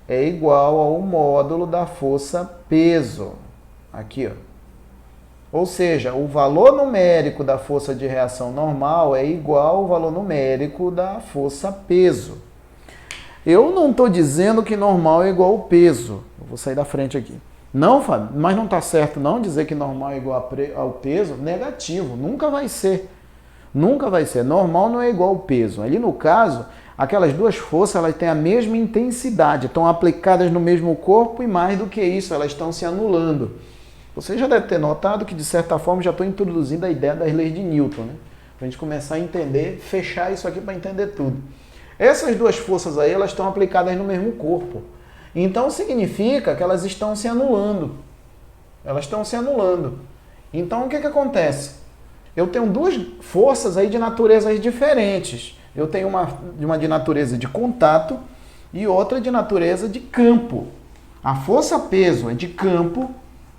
Speaker 1: é igual ao módulo da força peso. Aqui, ó. Ou seja, o valor numérico da força de reação normal é igual ao valor numérico da força peso. Eu não estou dizendo que normal é igual ao peso. Eu vou sair da frente aqui. Não, Fábio, mas não está certo não dizer que normal é igual ao peso. Negativo, nunca vai ser. Nunca vai ser. Normal não é igual ao peso. Ali no caso, aquelas duas forças elas têm a mesma intensidade, estão aplicadas no mesmo corpo e mais do que isso, elas estão se anulando. Você já deve ter notado que, de certa forma, já estou introduzindo a ideia das leis de Newton, né? Para a gente começar a entender, fechar isso aqui para entender tudo. Essas duas forças aí, elas estão aplicadas no mesmo corpo. Então, significa que elas estão se anulando. Elas estão se anulando. Então, o que acontece? Eu tenho duas forças aí de naturezas diferentes. Eu tenho uma de natureza de contato e outra de natureza de campo. A força-peso é de campo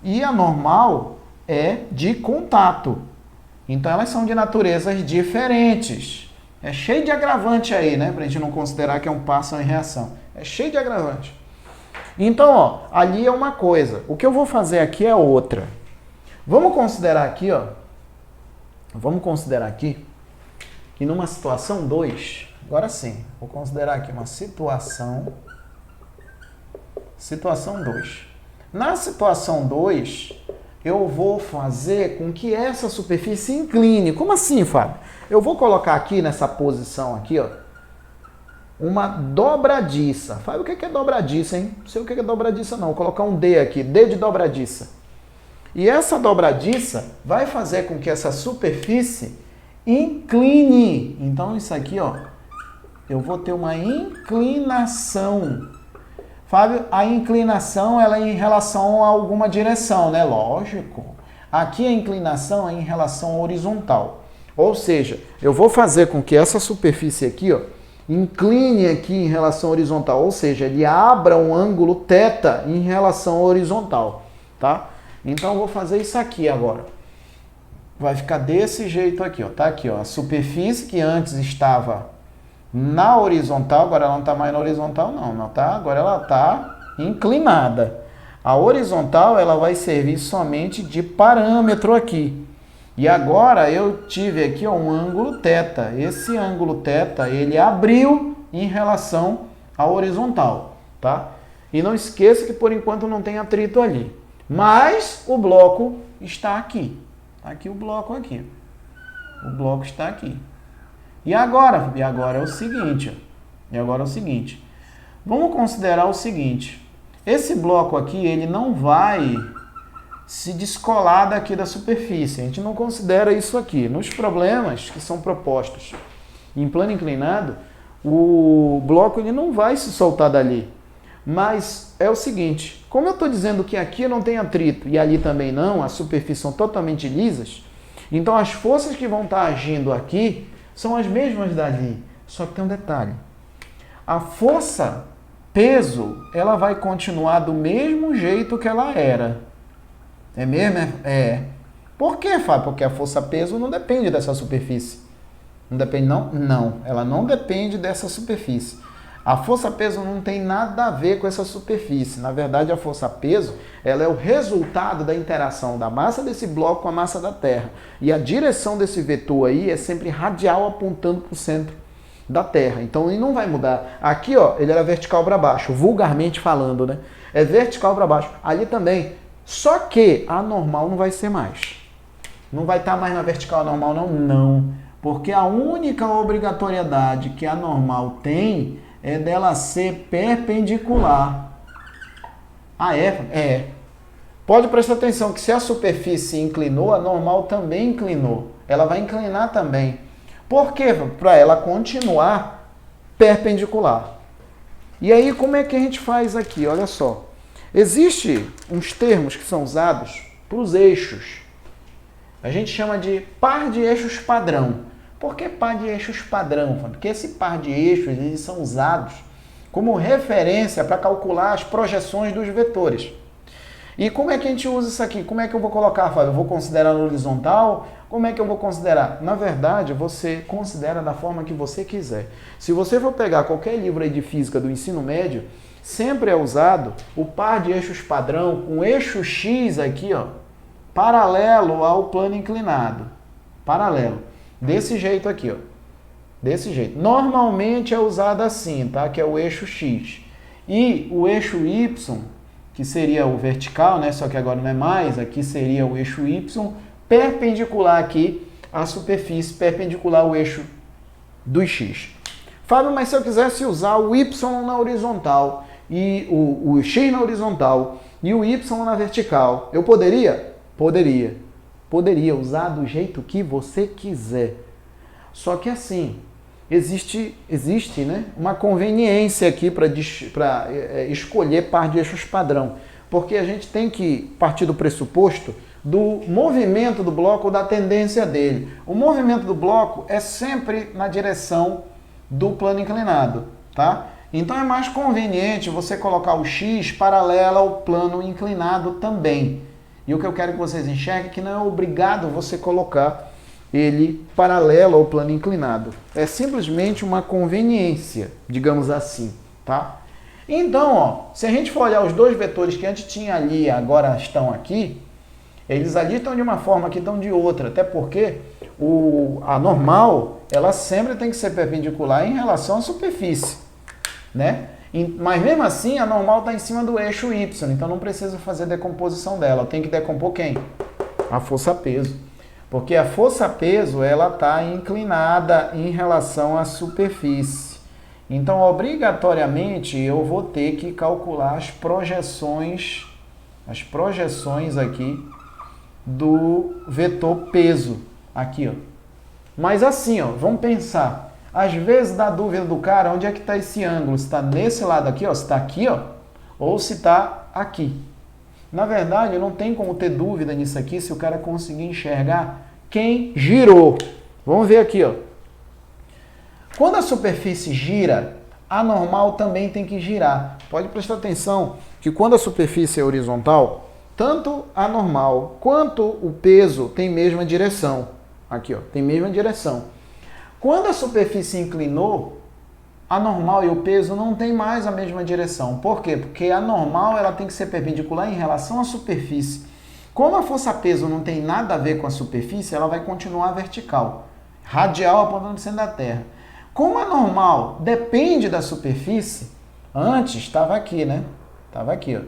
Speaker 1: e a normal é de contato. Então elas são de naturezas diferentes. É cheio de agravante aí, né? Pra gente não considerar que é um par ação e reação. É cheio de agravante. Então, ó, ali é uma coisa. O que eu vou fazer aqui é outra. Vamos considerar aqui, ó. Vamos considerar aqui que numa situação 2, agora sim, vou considerar aqui uma situação 2. Na situação 2, eu vou fazer com que essa superfície incline. Como assim, Fábio? Eu vou colocar aqui nessa posição aqui, ó, uma dobradiça. Fábio, o que é dobradiça, hein? Não sei o que é dobradiça, não. Vou colocar um D aqui, D de dobradiça. E essa dobradiça vai fazer com que essa superfície incline. Então, isso aqui, ó, eu vou ter uma inclinação. Fábio, a inclinação ela é em relação a alguma direção, né? Lógico. Aqui a inclinação é em relação à horizontal. Ou seja, eu vou fazer com que essa superfície aqui, ó, incline aqui em relação à horizontal. Ou seja, ele abra um ângulo θ em relação à horizontal, tá? Então eu vou fazer isso aqui agora. Vai ficar desse jeito aqui, ó. Tá aqui, ó. A superfície que antes estava na horizontal, agora ela não está mais na horizontal, não tá? Agora ela está inclinada. A horizontal ela vai servir somente de parâmetro aqui. E agora eu tive aqui, ó, um ângulo θ. Esse ângulo θ ele abriu em relação à horizontal, tá? E não esqueça que por enquanto não tem atrito ali. Mas o bloco está aqui. Tá aqui o bloco aqui. O bloco está aqui. E agora? E agora é o seguinte. Ó. E agora é o seguinte. Vamos considerar o seguinte. Esse bloco aqui, ele não vai se descolar daqui da superfície. A gente não considera isso aqui. Nos problemas que são propostos em plano inclinado, o bloco ele não vai se soltar dali. Mas é o seguinte, como eu estou dizendo que aqui não tem atrito e ali também não, as superfícies são totalmente lisas, então as forças que vão estar agindo aqui são as mesmas dali, só que tem um detalhe. A força peso, ela vai continuar do mesmo jeito que ela era. É mesmo? É. Por quê, Fábio? Porque a força peso não depende dessa superfície. Não depende, não? Não, ela não depende dessa superfície. A força-peso não tem nada a ver com essa superfície. Na verdade, a força-peso ela é o resultado da interação da massa desse bloco com a massa da Terra. E a direção desse vetor aí é sempre radial apontando para o centro da Terra. Então, ele não vai mudar. Aqui, ó, ele era vertical para baixo, vulgarmente falando, né? É vertical para baixo. Ali também. Só que a normal não vai ser mais. Não vai estar mais na vertical normal, não? Não. Porque a única obrigatoriedade que a normal tem é dela ser perpendicular. Ah, é? É. Pode prestar atenção que se a superfície inclinou, a normal também inclinou. Ela vai inclinar também. Por quê? Para ela continuar perpendicular. E aí, como é que a gente faz aqui? Olha só. Existem uns termos que são usados para os eixos. A gente chama de par de eixos padrão. Por que par de eixos padrão? Porque esse par de eixos eles são usados como referência para calcular as projeções dos vetores. E como é que a gente usa isso aqui? Como é que eu vou colocar, Fábio? Eu vou considerar no horizontal? Como é que eu vou considerar? Na verdade, você considera da forma que você quiser. Se você for pegar qualquer livro aí de física do ensino médio, sempre é usado o par de eixos padrão com eixo X aqui, ó, paralelo ao plano inclinado. Paralelo. Desse jeito aqui, ó. Desse jeito. Normalmente é usado assim, tá? Que é o eixo X. E o eixo Y, que seria o vertical, né? Só que agora não é mais. Aqui seria o eixo Y, perpendicular aqui à superfície, perpendicular ao eixo do X. Fábio, mas se eu quisesse usar o Y na horizontal, e o X na horizontal, e o Y na vertical, eu poderia? Poderia. Poderia usar do jeito que você quiser. Só que assim, existe né, uma conveniência aqui para escolher par de eixos padrão. Porque a gente tem que partir do pressuposto do movimento do bloco ou da tendência dele. O movimento do bloco é sempre na direção do plano inclinado, tá? Então é mais conveniente você colocar o x paralelo ao plano inclinado também. E o que eu quero que vocês enxerguem é que não é obrigado você colocar ele paralelo ao plano inclinado. É simplesmente uma conveniência, digamos assim, tá? Então, ó, se a gente for olhar os dois vetores que antes tinha ali e agora estão aqui, eles ali estão de uma forma, aqui estão de outra, até porque a normal, ela sempre tem que ser perpendicular em relação à superfície, né? Mas mesmo assim, a normal está em cima do eixo Y, então não precisa fazer decomposição dela. Tem que decompor quem? A força-peso. Porque a força-peso, ela está inclinada em relação à superfície. Então, obrigatoriamente, eu vou ter que calcular as projeções aqui do vetor peso. Aqui, ó. Mas assim, ó, vamos pensar. Às vezes dá dúvida do cara, onde é que está esse ângulo? Se está nesse lado aqui, ó, se está aqui, ó, ou se está aqui. Na verdade, não tem como ter dúvida nisso aqui se o cara conseguir enxergar quem girou. Vamos ver aqui, ó. Quando a superfície gira, a normal também tem que girar. Pode prestar atenção que quando a superfície é horizontal, tanto a normal quanto o peso tem mesma direção. Aqui, ó, tem mesma direção. Quando a superfície inclinou, a normal e o peso não tem mais a mesma direção. Por quê? Porque a normal ela tem que ser perpendicular em relação à superfície. Como a força-peso não tem nada a ver com a superfície, ela vai continuar vertical, radial apontando para o centro da Terra. Como a normal depende da superfície, antes estava aqui, né? Estava aqui, ó.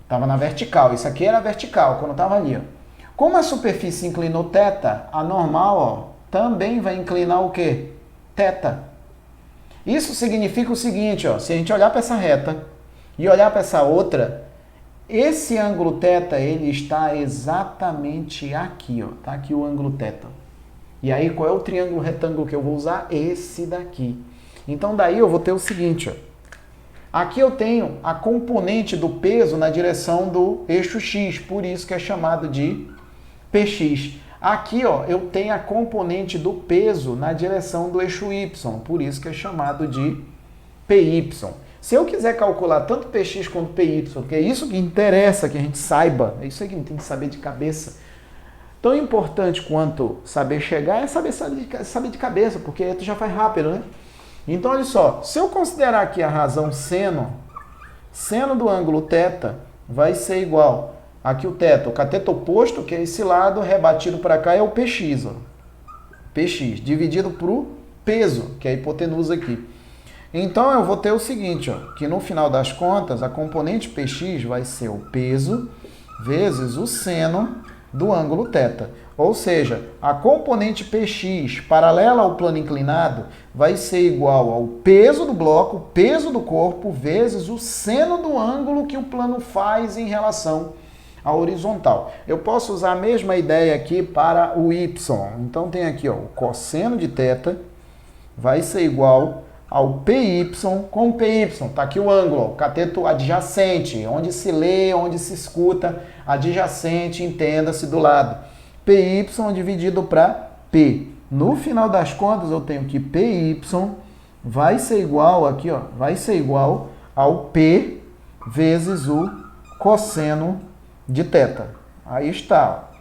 Speaker 1: Estava na vertical. Isso aqui era vertical, quando estava ali, ó. Como a superfície inclinou θ, a normal, ó, também vai inclinar o quê? Θ. Isso significa o seguinte, ó, se a gente olhar para essa reta e olhar para essa outra, esse ângulo θ, ele está exatamente aqui, ó. Tá aqui o ângulo θ. E aí, qual é o triângulo retângulo que eu vou usar? Esse daqui. Então, daí eu vou ter o seguinte, ó. Aqui eu tenho a componente do peso na direção do eixo X, por isso que é chamado de Px. Aqui, ó, eu tenho a componente do peso na direção do eixo Y, por isso que é chamado de Py. Se eu quiser calcular tanto Px quanto Py, que é isso que interessa que a gente saiba, é isso aí que a gente tem que saber de cabeça. Tão importante quanto saber chegar é saber de cabeça, porque tu já faz rápido, né? Então, olha só, se eu considerar aqui a razão seno do ângulo θ vai ser igual, aqui o θ, o cateto oposto, que é esse lado, rebatido para cá, é o Px, ó. Px, dividido por peso, que é a hipotenusa aqui. Então, eu vou ter o seguinte, ó, que no final das contas, a componente Px vai ser o peso vezes o seno do ângulo θ. Ou seja, a componente Px paralela ao plano inclinado vai ser igual ao peso do bloco, peso do corpo, vezes o seno do ângulo que o plano faz em relação à horizontal. Eu posso usar a mesma ideia aqui para o y. Então tem aqui, ó, o cosseno de θ vai ser igual ao py com py. Está aqui o ângulo, ó, o cateto adjacente, onde se lê, onde se escuta, adjacente, entenda-se do lado. Py dividido para P. No final das contas, eu tenho que Py vai ser igual, aqui, ó, vai ser igual ao P vezes o cosseno de θ. Aí está. Ó.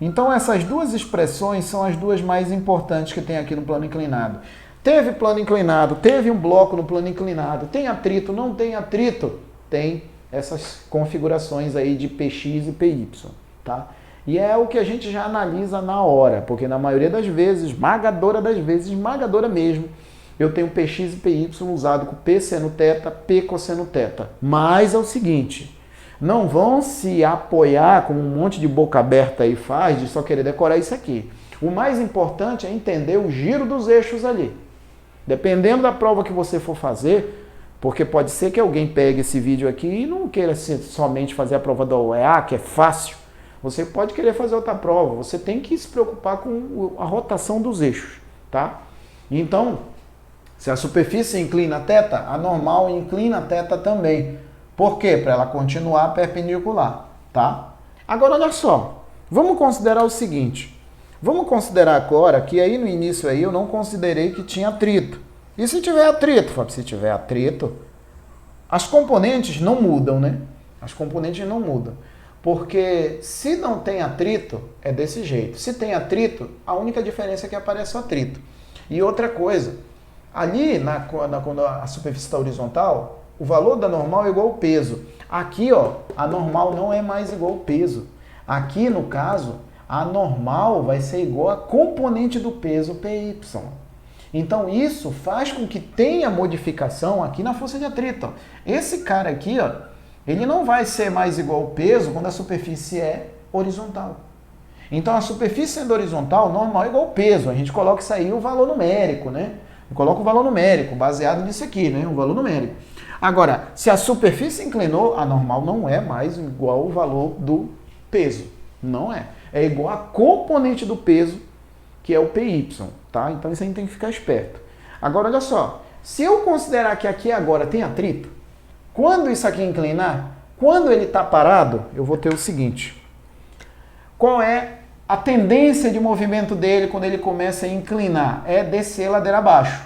Speaker 1: Então, essas duas expressões são as duas mais importantes que tem aqui no plano inclinado. Teve plano inclinado, teve um bloco no plano inclinado, tem atrito, não tem atrito? Tem essas configurações aí de Px e Py, tá? E é o que a gente já analisa na hora, porque na maioria das vezes, esmagadora mesmo, eu tenho Px e Py usado com P seno θ, P cosseno θ. Mas é o seguinte, não vão se apoiar como um monte de boca aberta aí faz, de só querer decorar isso aqui. O mais importante é entender o giro dos eixos ali. Dependendo da prova que você for fazer, porque pode ser que alguém pegue esse vídeo aqui e não queira somente fazer a prova da OEA, que é fácil. Você pode querer fazer outra prova, você tem que se preocupar com a rotação dos eixos, tá? Então, se a superfície inclina θ, a normal inclina θ também. Por quê? Para ela continuar perpendicular, tá? Agora, olha só, vamos considerar o seguinte. Vamos considerar agora que aí no início aí eu não considerei que tinha atrito. E se tiver atrito, Fábio? Se tiver atrito, as componentes não mudam, né? As componentes não mudam. Porque se não tem atrito, é desse jeito. Se tem atrito, a única diferença é que aparece o atrito. E outra coisa, ali quando a superfície está horizontal, o valor da normal é igual ao peso. Aqui, ó, a normal não é mais igual ao peso. Aqui, no caso, a normal vai ser igual a componente do peso PY. Então, isso faz com que tenha modificação aqui na força de atrito. Ó. Esse cara aqui, ó, ele não vai ser mais igual ao peso quando a superfície é horizontal. Então, a superfície sendo horizontal, normal é igual ao peso. A gente coloca isso aí o valor numérico, né? Coloca o valor numérico, baseado nisso aqui, né? O valor numérico. Agora, se a superfície inclinou, a normal não é mais igual ao valor do peso. Não é. É igual a componente do peso, que é o PY, tá? Então, isso a gente tem que ficar esperto. Agora, olha só. Se eu considerar que aqui agora tem atrito, quando isso aqui inclinar, quando ele está parado, eu vou ter o seguinte. Qual é a tendência de movimento dele quando ele começa a inclinar? É descer ladeira abaixo,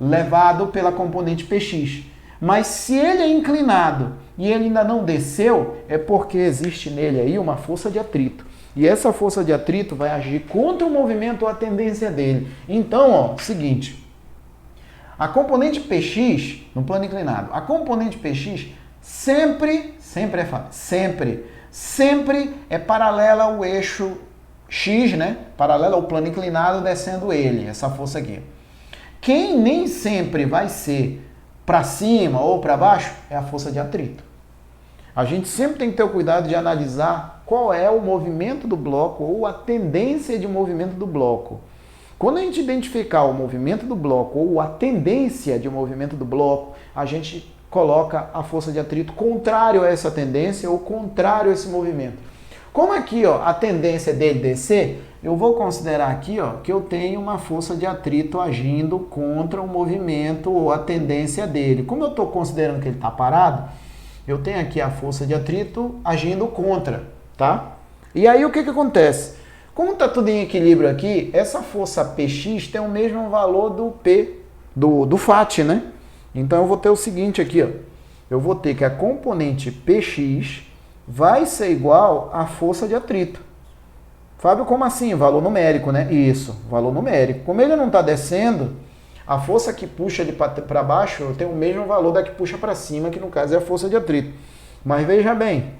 Speaker 1: levado pela componente Px. Mas se ele é inclinado e ele ainda não desceu, é porque existe nele aí uma força de atrito. E essa força de atrito vai agir contra o movimento ou a tendência dele. Então, ó, seguinte. A componente Px, no plano inclinado, a componente Px sempre é paralela ao eixo X, né? Paralela ao plano inclinado, descendo ele, essa força aqui. Quem nem sempre vai ser para cima ou para baixo é a força de atrito. A gente sempre tem que ter o cuidado de analisar qual é o movimento do bloco ou a tendência de movimento do bloco. Quando a gente identificar o movimento do bloco ou a tendência de movimento do bloco, a gente coloca a força de atrito contrário a essa tendência ou contrário a esse movimento. Como aqui, ó, a tendência dele descer, eu vou considerar aqui, ó, que eu tenho uma força de atrito agindo contra o movimento ou a tendência dele. Como eu estou considerando que ele está parado, eu tenho aqui a força de atrito agindo contra, tá? E aí o que acontece? Como está tudo em equilíbrio aqui, essa força Px tem o mesmo valor do P, do Fat, né? Então eu vou ter o seguinte aqui, ó. Eu vou ter que a componente Px vai ser igual à força de atrito. Fábio, como assim? Valor numérico, né? Isso, valor numérico. Como ele não está descendo, a força que puxa ele para baixo tem o mesmo valor da que puxa para cima, que no caso é a força de atrito. Mas veja bem,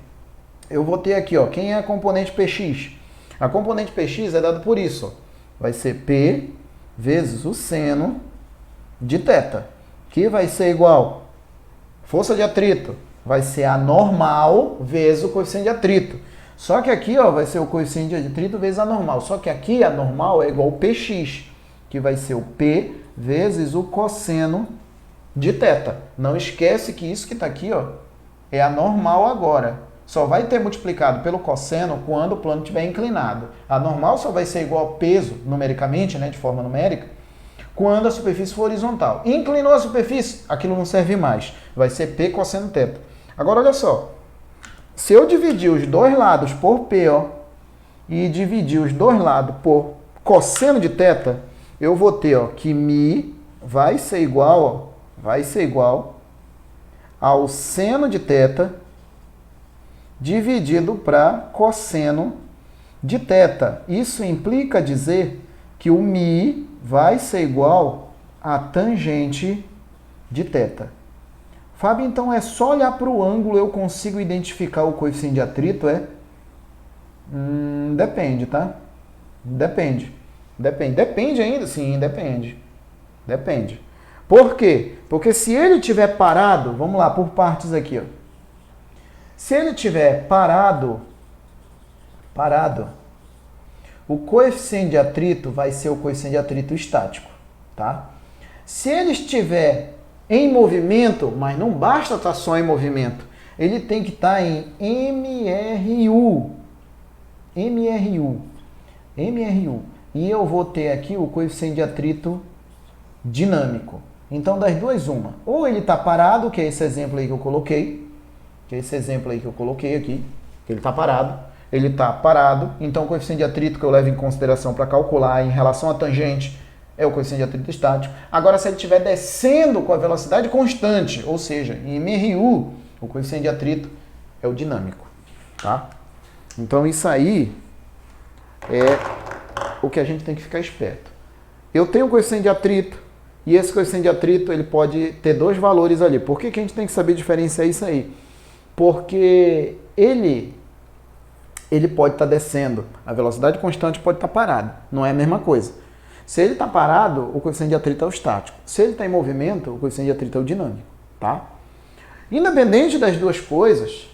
Speaker 1: eu vou ter aqui, ó, quem é a componente Px? A componente Px é dada por isso, ó. Vai ser P vezes o seno de θ, que vai ser igual força de atrito, vai ser a normal vezes o coeficiente de atrito. Só que aqui, ó, vai ser o coeficiente de atrito vezes a normal. Só que aqui a normal é igual ao Px, que vai ser o P vezes o cosseno de θ. Não esquece que isso que está aqui, ó, é a normal agora. Só vai ter multiplicado pelo cosseno quando o plano estiver inclinado. A normal só vai ser igual ao peso, numericamente, né, de forma numérica, quando a superfície for horizontal. Inclinou a superfície, aquilo não serve mais. Vai ser P cosseno θ. Agora, olha só. Se eu dividir os dois lados por P, ó, e dividir os dois lados por cosseno de θ, eu vou ter, ó, que μ vai ser igual ao seno de θ dividido para cosseno de θ. Isso implica dizer que o μ vai ser igual a tangente de θ. Fábio, então é só olhar para o ângulo eu consigo identificar o coeficiente de atrito, é? Depende, tá? Depende. Depende ainda? Sim, depende. Depende. Por quê? Porque se ele estiver parado, vamos lá, por partes aqui, ó. Se ele estiver parado, o coeficiente de atrito vai ser o coeficiente de atrito estático, tá? Se ele estiver em movimento, mas não basta estar só em movimento, ele tem que estar em MRU. E eu vou ter aqui o coeficiente de atrito dinâmico. Então, das duas, uma. Ou ele está parado, que é esse exemplo aí que eu coloquei, aqui, que ele está parado. Então o coeficiente de atrito que eu levo em consideração para calcular em relação à tangente é o coeficiente de atrito estático. Agora, se ele estiver descendo com a velocidade constante, ou seja, em MRU, o coeficiente de atrito é o dinâmico, tá? Então, isso aí é o que a gente tem que ficar esperto. Eu tenho o coeficiente de atrito, e esse coeficiente de atrito ele pode ter dois valores ali. Por que a gente tem que saber diferenciar isso aí? Porque ele pode estar descendo, a velocidade constante pode estar parada, não é a mesma coisa. Se ele está parado, o coeficiente de atrito é o estático. Se ele está em movimento, o coeficiente de atrito é o dinâmico, tá? Independente das duas coisas,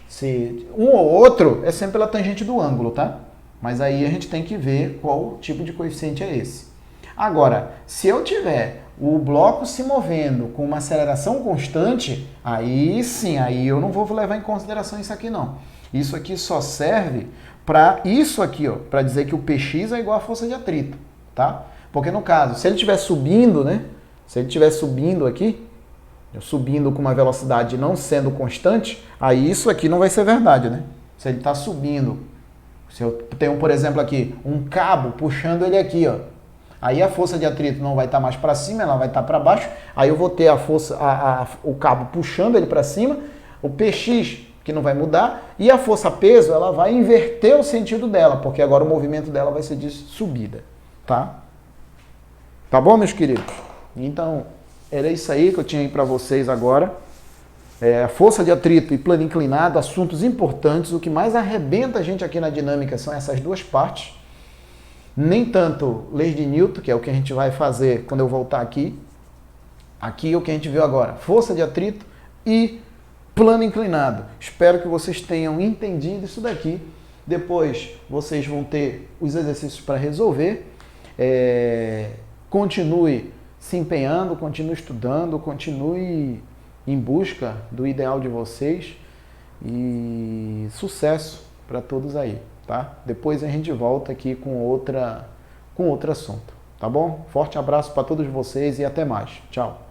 Speaker 1: se um ou outro é sempre pela tangente do ângulo, tá? Mas aí a gente tem que ver qual tipo de coeficiente é esse. Agora, se eu tiver o bloco se movendo com uma aceleração constante, aí sim, aí eu não vou levar em consideração isso aqui não. Isso aqui só serve para isso aqui, ó, para dizer que o Px é igual à força de atrito, tá? Porque no caso, se ele estiver subindo, né? Se ele estiver subindo aqui, subindo com uma velocidade não sendo constante, aí isso aqui não vai ser verdade, né? Se ele está subindo, se eu tenho, por exemplo, aqui um cabo puxando ele aqui, ó, aí a força de atrito não vai estar mais para cima, ela vai estar para baixo, aí eu vou ter a força, o cabo puxando ele para cima, o Px que não vai mudar, e a força-peso ela vai inverter o sentido dela, porque agora o movimento dela vai ser de subida, tá? Tá bom, meus queridos? Então, era isso aí que eu tinha aí para vocês agora. Força de atrito e plano inclinado, assuntos importantes. O que mais arrebenta a gente aqui na dinâmica são essas duas partes. Nem tanto leis de Newton, que é o que a gente vai fazer quando eu voltar aqui. Aqui é o que a gente viu agora, força de atrito e plano inclinado. Espero que vocês tenham entendido isso daqui. Depois vocês vão ter os exercícios para resolver. Continue se empenhando, continue estudando, continue em busca do ideal de vocês e sucesso para todos aí, tá? Depois a gente volta aqui com outro assunto, tá bom? Forte abraço para todos vocês e até mais. Tchau!